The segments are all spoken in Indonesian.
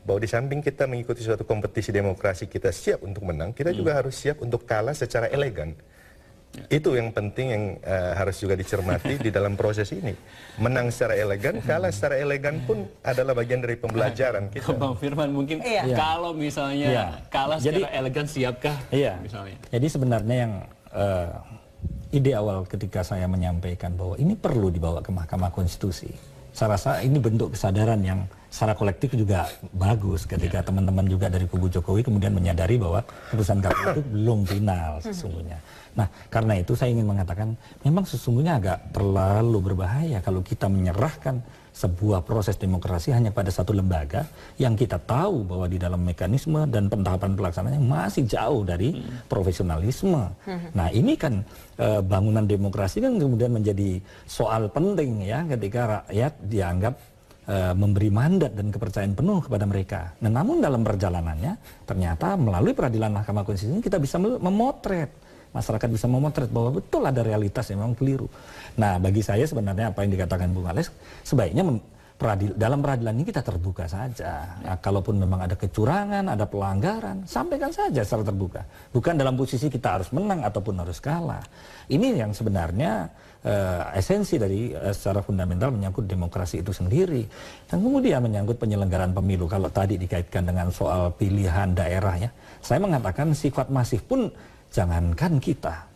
bahwa di samping kita mengikuti suatu kompetisi demokrasi, kita siap untuk menang, kita juga harus siap untuk kalah secara elegan. Itu yang penting yang harus juga dicermati di dalam proses ini. Menang secara elegan, kalah secara elegan pun adalah bagian dari pembelajaran kita. Bang Firman, mungkin kalau misalnya kalah secara elegan, siapkah? Misalnya. Jadi sebenarnya yang ide awal ketika saya menyampaikan bahwa ini perlu dibawa ke Mahkamah Konstitusi, saya rasa ini bentuk kesadaran yang secara kolektif juga bagus ketika teman-teman juga dari kubu Jokowi kemudian menyadari bahwa keputusan KPU itu belum final sesungguhnya. Nah, karena itu saya ingin mengatakan memang sesungguhnya agak terlalu berbahaya kalau kita menyerahkan sebuah proses demokrasi hanya pada satu lembaga yang kita tahu bahwa di dalam mekanisme dan pentahapan pelaksanaannya masih jauh dari profesionalisme. Nah, ini kan bangunan demokrasi kan kemudian menjadi soal penting ya ketika rakyat dianggap memberi mandat dan kepercayaan penuh kepada mereka. Nah, namun dalam perjalanannya ternyata melalui peradilan Mahkamah Konstitusi kita bisa memotret, masyarakat bisa memotret bahwa betul ada realitas yang memang keliru. Nah, bagi saya sebenarnya apa yang dikatakan Bung Alex, sebaiknya dalam peradilan ini kita terbuka saja. Nah, kalaupun memang ada kecurangan, ada pelanggaran, sampaikan saja secara terbuka. Bukan dalam posisi kita harus menang ataupun harus kalah. Ini yang sebenarnya esensi dari secara fundamental menyangkut demokrasi itu sendiri. Dan kemudian menyangkut penyelenggaraan pemilu. Kalau tadi dikaitkan dengan soal pilihan daerah ya, saya mengatakan sifat masif pun jangankan kita,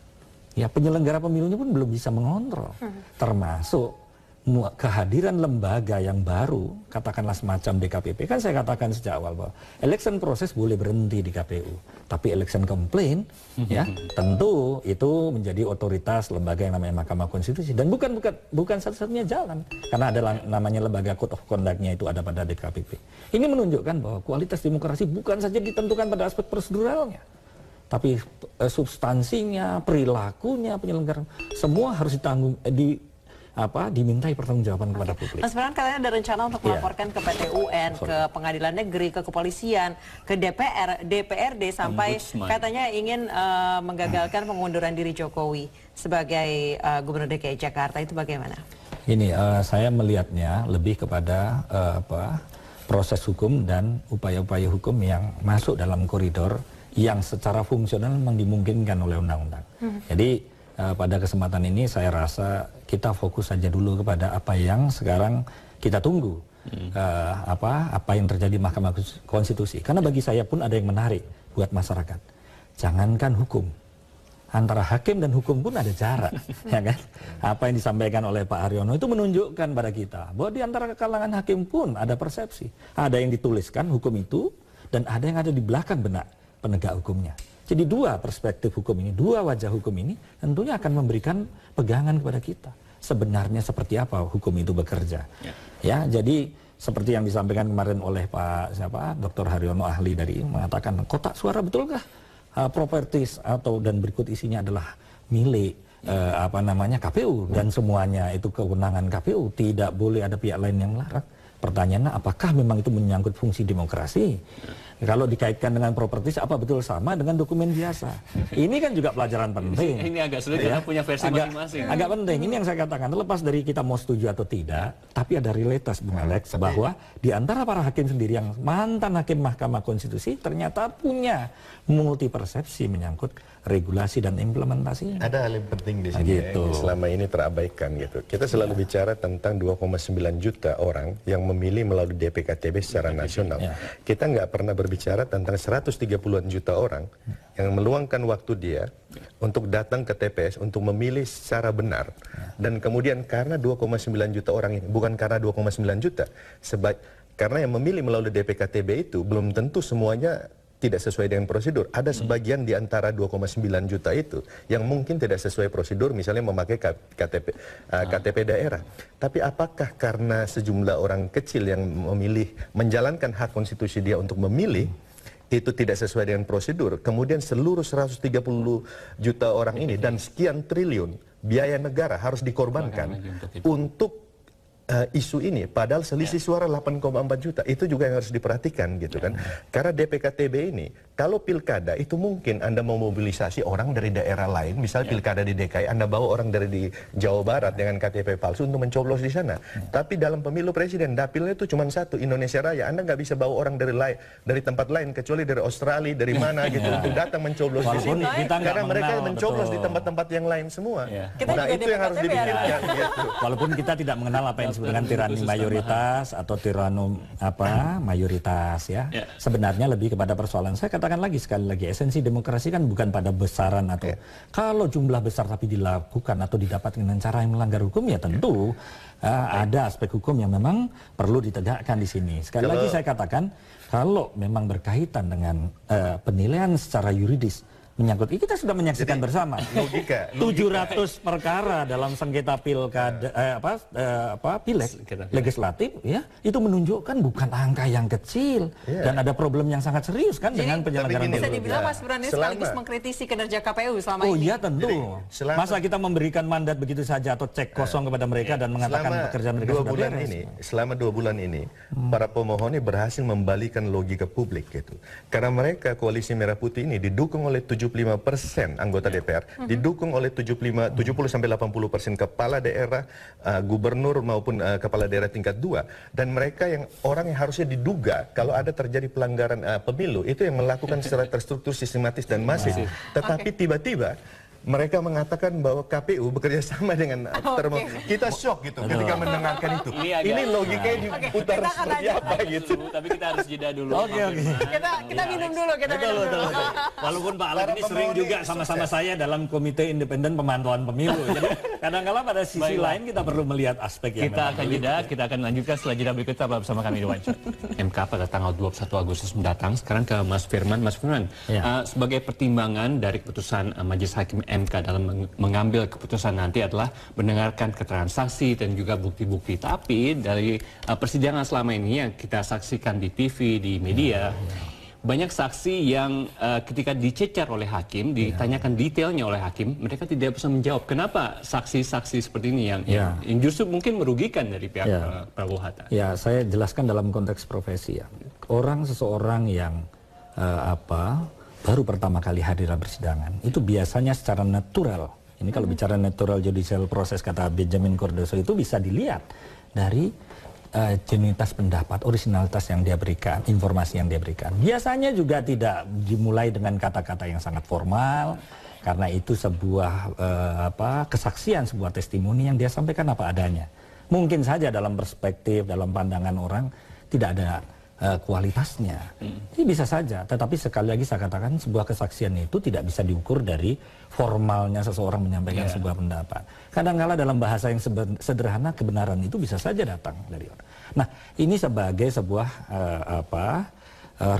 ya penyelenggara pemilunya pun belum bisa mengontrol. Termasuk kehadiran lembaga yang baru, katakanlah semacam DKPP, kan saya katakan sejak awal bahwa election proses boleh berhenti di KPU, tapi election complaint, ya tentu itu menjadi otoritas lembaga yang namanya Mahkamah Konstitusi dan bukan satu-satunya jalan, karena ada namanya lembaga Code of Conduct-nya itu ada pada DKPP. Ini menunjukkan bahwa kualitas demokrasi bukan saja ditentukan pada aspek proseduralnya, tapi substansinya, perilakunya, penyelenggaraan, semua harus dimintai pertanggungjawaban kepada publik. Mas Firman, katanya ada rencana untuk melaporkan ke PT UN, ke Pengadilan Negeri, ke Kepolisian, ke DPR, DPRD, sampai katanya ingin menggagalkan pengunduran diri Jokowi sebagai Gubernur DKI Jakarta. Itu bagaimana? Ini saya melihatnya lebih kepada proses hukum dan upaya-upaya hukum yang masuk dalam koridor yang secara fungsional memang dimungkinkan oleh undang-undang. Jadi pada kesempatan ini saya rasa kita fokus saja dulu kepada apa yang sekarang kita tunggu, apa yang terjadi Mahkamah Konstitusi. Karena bagi saya pun ada yang menarik buat masyarakat. Jangankan hukum, antara hakim dan hukum pun ada jarak, ya kan? Apa yang disampaikan oleh Pak Haryono itu menunjukkan pada kita bahwa di antara kalangan hakim pun ada persepsi, ada yang dituliskan hukum itu dan ada yang ada di belakang benak penegak hukumnya. Jadi dua perspektif hukum ini, dua wajah hukum ini tentunya akan memberikan pegangan kepada kita. Sebenarnya seperti apa hukum itu bekerja. Ya, jadi seperti yang disampaikan kemarin oleh Pak Dr. Haryono ahli dari mengatakan kotak suara betulkah properties dan berikut isinya adalah milik KPU dan semuanya itu kewenangan KPU, tidak boleh ada pihak lain yang melarang. Pertanyaannya apakah memang itu menyangkut fungsi demokrasi? Kalau dikaitkan dengan propertis, apa betul sama dengan dokumen biasa? Ini kan juga pelajaran penting. Ini agak sulit karena punya versi masing-masing. Agak penting. Ini yang saya katakan, terlepas dari kita mau setuju atau tidak, tapi ada realitas, Bung Alex, bahwa di antara para hakim sendiri yang mantan hakim Mahkamah Konstitusi ternyata punya multi persepsi menyangkut regulasi dan implementasi. Ada hal yang penting di sini yang selama ini terabaikan gitu. Kita selalu bicara tentang 2,9 juta orang yang memilih melalui DPKTB secara nasional. Kita nggak pernah berbicara tentang 130-an juta orang yang meluangkan waktu dia untuk datang ke TPS untuk memilih secara benar. Dan kemudian karena 2,9 juta orang ini, bukan karena 2,9 juta, karena yang memilih melalui DPKTB itu belum tentu semuanya tidak sesuai dengan prosedur. Ada sebagian di antara 2,9 juta itu yang mungkin tidak sesuai prosedur, misalnya memakai KTP daerah. Tapi apakah karena sejumlah orang kecil yang memilih menjalankan hak konstitusi dia untuk memilih itu tidak sesuai dengan prosedur, kemudian seluruh 130 juta orang ini dan sekian triliun biaya negara harus dikorbankan untuk isu ini, padahal selisih suara 8,4 juta, itu juga yang harus diperhatikan gitu kan. Karena DPKTB ini Kalau pilkada itu mungkin Anda memobilisasi orang dari daerah lain, misalnya pilkada di DKI, Anda bawa orang dari di Jawa Barat dengan KTP palsu untuk mencoblos di sana. Tapi dalam pemilu presiden, dapilnya itu cuma satu, Indonesia Raya. Anda nggak bisa bawa orang dari tempat lain, kecuali dari Australia, dari mana gitu, untuk datang mencoblos di sini. Karena mereka mencoblos di tempat-tempat yang lain semua. Nah itu yang harus dipikirkan. Gitu. Walaupun kita tidak mengenal apa yang disebut dengan tirani mayoritas atau tirano mayoritas ya. Sebenarnya lebih kepada persoalan, saya katakan lagi sekali lagi, esensi demokrasi kan bukan pada besaran atau kalau jumlah besar tapi dilakukan atau didapat dengan cara yang melanggar hukum, ya tentu ada aspek hukum yang memang perlu ditegakkan di sini. Sekali lagi saya katakan, kalau memang berkaitan dengan penilaian secara yuridis menyangkut, kita sudah menyaksikan bersama logika 700 perkara dalam sengketa pilkada pileg legislatif ya, itu menunjukkan bukan angka yang kecil dan ada problem yang sangat serius kan. Jadi, dengan penyelenggaraan bisa dibilang Mas Burhan ini sekaligus mengkritisi kinerja KPU selama ini. Oh iya tentu. Masa kita memberikan mandat begitu saja atau cek kosong kepada mereka dan mengatakan pekerjaan mereka sudah beres. Selama 2 bulan ini para pemohon ini berhasil membalikan logika publik gitu. Karena mereka Koalisi Merah Putih ini didukung oleh 75% anggota DPR, didukung oleh 70-80% kepala daerah, gubernur maupun kepala daerah tingkat 2, dan mereka yang orang yang harusnya diduga kalau ada terjadi pelanggaran pemilu itu yang melakukan secara terstruktur, sistematis dan masif. Tetapi tiba-tiba mereka mengatakan bahwa KPU bekerja sama dengan kita shock gitu ketika mendengarkan itu. Ini logikanya diputar seperti apa gitu. Tapi kita harus jeda dulu. Kita minum dulu, Walaupun Pak Alex ini sering juga sama-sama saya dalam Komite Independen Pemantauan Pemilu. Jadi kadang-kadang pada sisi lain kita perlu melihat aspek yang kita akan jeda, kita akan lanjutkan setelah jeda berikut. Tetaplah bersama kami di Wanchat. MK pada tanggal 21 Agustus mendatang. Sekarang ke Mas Firman. Mas Firman, sebagai pertimbangan dari keputusan Majelis Hakim MK dalam mengambil keputusan nanti adalah mendengarkan keterangan saksi dan juga bukti-bukti. Tapi dari persidangan selama ini yang kita saksikan di TV, di media, banyak saksi yang ketika dicecar oleh hakim, ditanyakan detailnya oleh hakim, mereka tidak bisa menjawab. Kenapa saksi-saksi seperti ini yang justru mungkin merugikan dari pihak Prabowo Hatta? Ya, saya jelaskan dalam konteks profesi ya. Seseorang yang baru pertama kali hadir dalam persidangan, itu biasanya secara natural, ini kalau bicara natural judicial process kata Benjamin Cardoso, itu bisa dilihat dari genuinitas pendapat, originalitas yang dia berikan, informasi yang dia berikan. Biasanya juga tidak dimulai dengan kata-kata yang sangat formal, karena itu sebuah kesaksian, sebuah testimoni yang dia sampaikan apa adanya. Mungkin saja dalam perspektif, dalam pandangan orang tidak ada kualitasnya. Ini bisa saja, tetapi sekali lagi saya katakan sebuah kesaksian itu tidak bisa diukur dari formalnya seseorang menyampaikan sebuah pendapat. Kadang-kala dalam bahasa yang sederhana kebenaran itu bisa saja datang dari orang. Nah, ini sebagai sebuah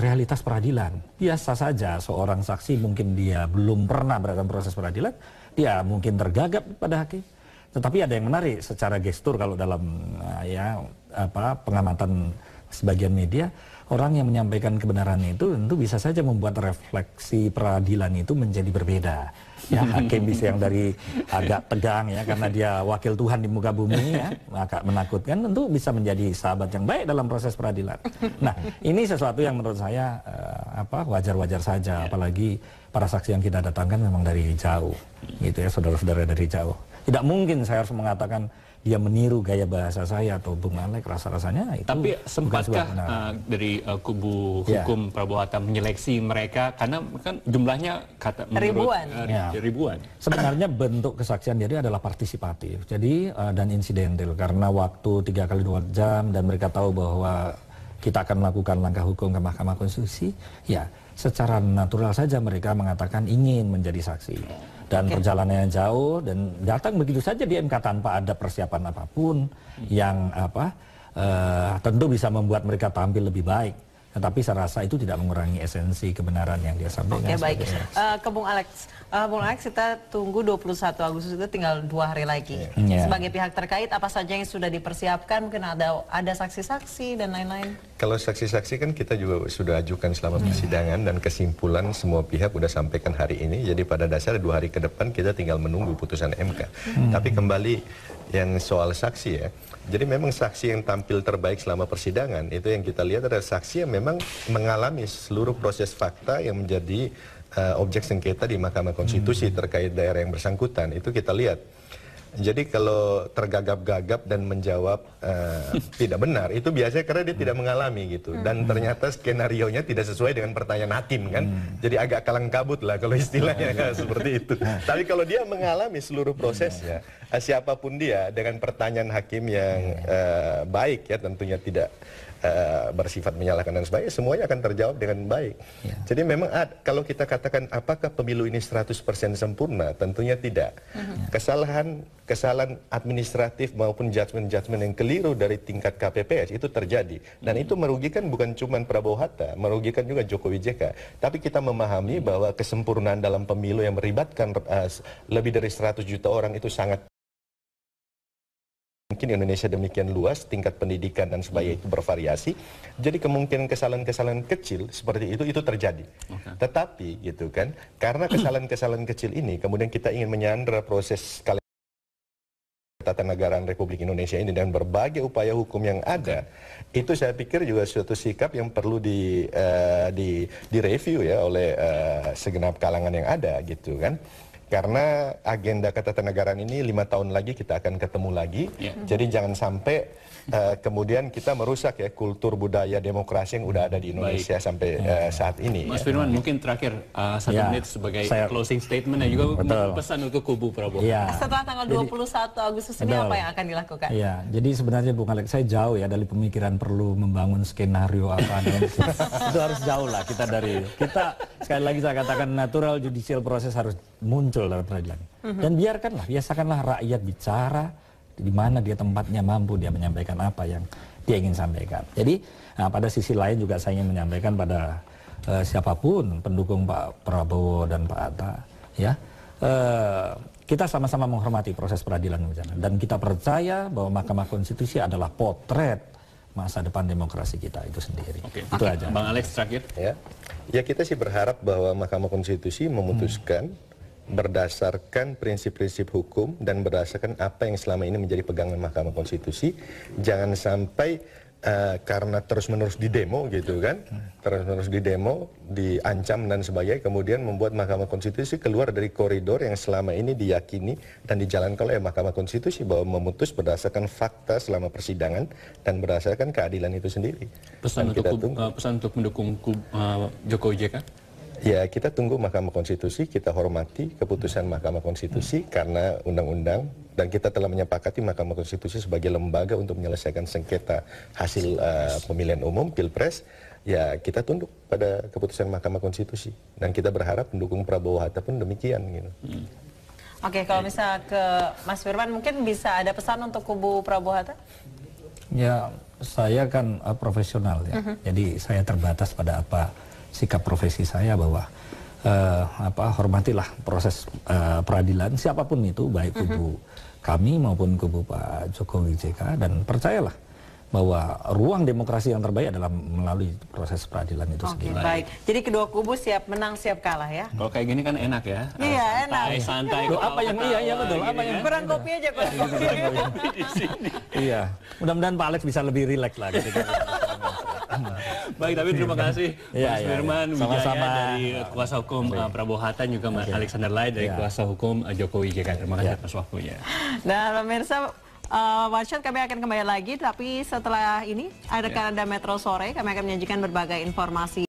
realitas peradilan. Biasa saja seorang saksi mungkin dia belum pernah berada dalam proses peradilan, dia mungkin tergagap pada hakim. Tetapi ada yang menarik secara gestur kalau dalam pengamatan sebagian media, orang yang menyampaikan kebenaran itu tentu bisa saja membuat refleksi peradilan itu menjadi berbeda. Ya, hakim bisa yang dari agak tegang ya karena dia wakil Tuhan di muka bumi ya, agak menakutkan, tentu bisa menjadi sahabat yang baik dalam proses peradilan. Nah, ini sesuatu yang menurut saya wajar-wajar saja, apalagi para saksi yang kita datangkan memang dari jauh, gitu ya, saudara-saudara dari jauh. Tidak mungkin saya harus mengatakan dia meniru gaya bahasa saya atau Bung Alek, rasa-rasanya itu. Tapi sempatkah dari kubu hukum Prabowo Hatta menyeleksi mereka, karena kan jumlahnya ribuan. Sebenarnya bentuk kesaksian jadi adalah partisipatif, jadi dan insidental, karena waktu 3 kali 2 jam dan mereka tahu bahwa kita akan melakukan langkah hukum ke Mahkamah Konstitusi, ya secara natural saja mereka mengatakan ingin menjadi saksi. Dan perjalanannya jauh dan datang begitu saja di MK tanpa ada persiapan apapun yang tentu bisa membuat mereka tampil lebih baik. Tetapi saya rasa itu tidak mengurangi esensi kebenaran yang dia sampaikan. Oke, baik. Ke Bung Alex. Bung Alex, kita tunggu 21 Agustus itu tinggal 2 hari lagi. Sebagai pihak terkait, apa saja yang sudah dipersiapkan? Mungkin ada saksi-saksi dan lain-lain? Kalau saksi-saksi kan kita juga sudah ajukan selama persidangan dan kesimpulan semua pihak sudah sampaikan hari ini. Jadi pada dasarnya 2 hari ke depan kita tinggal menunggu putusan MK. Tapi kembali yang soal saksi ya, Jadi memang saksi yang tampil terbaik selama persidangan itu yang kita lihat adalah saksi yang memang mengalami seluruh proses fakta yang menjadi objek sengketa di Mahkamah Konstitusi terkait daerah yang bersangkutan. Itu kita lihat. Jadi kalau tergagap-gagap dan menjawab tidak benar, itu biasanya karena dia tidak mengalami gitu. Dan ternyata skenarionya tidak sesuai dengan pertanyaan hakim kan. Jadi agak kalang kabut lah kalau istilahnya seperti itu. Tapi kalau dia mengalami seluruh prosesnya, siapapun dia dengan pertanyaan hakim yang baik ya tentunya tidak bersifat menyalahkan dan sebagainya, semuanya akan terjawab dengan baik. Jadi memang kalau kita katakan apakah pemilu ini 100% sempurna, tentunya tidak. Kesalahan administratif maupun judgement-judgement yang keliru dari tingkat KPPS itu terjadi. Dan itu merugikan bukan cuma Prabowo Hatta, merugikan juga Jokowi JK. Tapi kita memahami bahwa kesempurnaan dalam pemilu yang melibatkan lebih dari 100 juta orang itu sangat mungkin Indonesia demikian luas, tingkat pendidikan dan sebagainya itu bervariasi. Jadi kemungkinan kesalahan-kesalahan kecil seperti itu terjadi. Tetapi gitu kan, karena kesalahan-kesalahan kecil ini kemudian kita ingin menyandera proses ketatanegaraan Republik Indonesia ini dengan berbagai upaya hukum yang ada, itu saya pikir juga suatu sikap yang perlu direview ya oleh segenap kalangan yang ada gitu kan. Karena agenda ketatanegaraan ini 5 tahun lagi kita akan ketemu lagi. Jadi jangan sampai kemudian kita merusak ya kultur budaya demokrasi yang udah ada di Indonesia sampai saat ini. Mas Firman, mungkin terakhir 1 menit sebagai closing statement dan juga pesan untuk kubu Prabowo. Setelah tanggal 21 Agustus ini apa yang akan dilakukan? Iya, jadi sebenarnya Bung Alex, saya jauh ya dari pemikiran perlu membangun skenario apa. Itu harus jauh lah kita sekali lagi saya katakan natural judicial proses harus muncul dalam peradilan. Dan biasakanlah rakyat bicara di mana dia tempatnya mampu dia menyampaikan apa yang dia ingin sampaikan. Jadi pada sisi lain juga saya ingin menyampaikan pada siapapun pendukung Pak Prabowo dan Pak Hatta ya, kita sama-sama menghormati proses peradilan dan kita percaya bahwa Mahkamah Konstitusi adalah potret masa depan demokrasi kita itu sendiri. Itu aja. Bang Alex terakhir. Ya kita sih berharap bahwa Mahkamah Konstitusi memutuskan berdasarkan prinsip-prinsip hukum dan berdasarkan apa yang selama ini menjadi pegangan Mahkamah Konstitusi. Jangan sampai karena terus-menerus didemo gitu kan, terus-menerus didemo, diancam dan sebagainya, kemudian membuat Mahkamah Konstitusi keluar dari koridor yang selama ini diyakini dan dijalankan oleh Mahkamah Konstitusi bahwa memutus berdasarkan fakta selama persidangan dan berdasarkan keadilan itu sendiri. Pesan untuk mendukung Jokowi JK? Ya, kita tunggu Mahkamah Konstitusi, kita hormati keputusan Mahkamah Konstitusi karena undang-undang, dan kita telah menyepakati Mahkamah Konstitusi sebagai lembaga untuk menyelesaikan sengketa hasil pemilihan umum, Pilpres. Ya, kita tunduk pada keputusan Mahkamah Konstitusi dan kita berharap pendukung Prabowo Hatta pun demikian gitu. Oke, kalau misalnya ke Mas Firman, mungkin bisa ada pesan untuk kubu Prabowo Hatta? Ya, saya kan profesional ya, jadi saya terbatas pada apa sikap profesi saya bahwa hormatilah proses peradilan siapapun itu, baik kubu kami maupun kubu Pak Jokowi JK, dan percayalah bahwa ruang demokrasi yang terbaik adalah melalui proses peradilan itu sendiri. Baik, jadi kedua kubu siap menang siap kalah ya. Kalau kayak gini kan enak ya. Iya, enak. Santai. Apa yang betul, apa yang kurang kopi aja kurang kopi. Di sini. Iya, mudah-mudahan Pak Alex bisa lebih rileks lah gitu. Baik, tapi terima kasih Mas Firman Wijaya dari kuasa hukum Prabowo Hatta, juga Mas Alexander Lai dari kuasa hukum Jokowi JK. Terima kasih atas waktunya. Nah, pemirsa, One Shot kami akan kembali lagi, tapi setelah ini ada Metro Sore, kami akan menyajikan berbagai informasi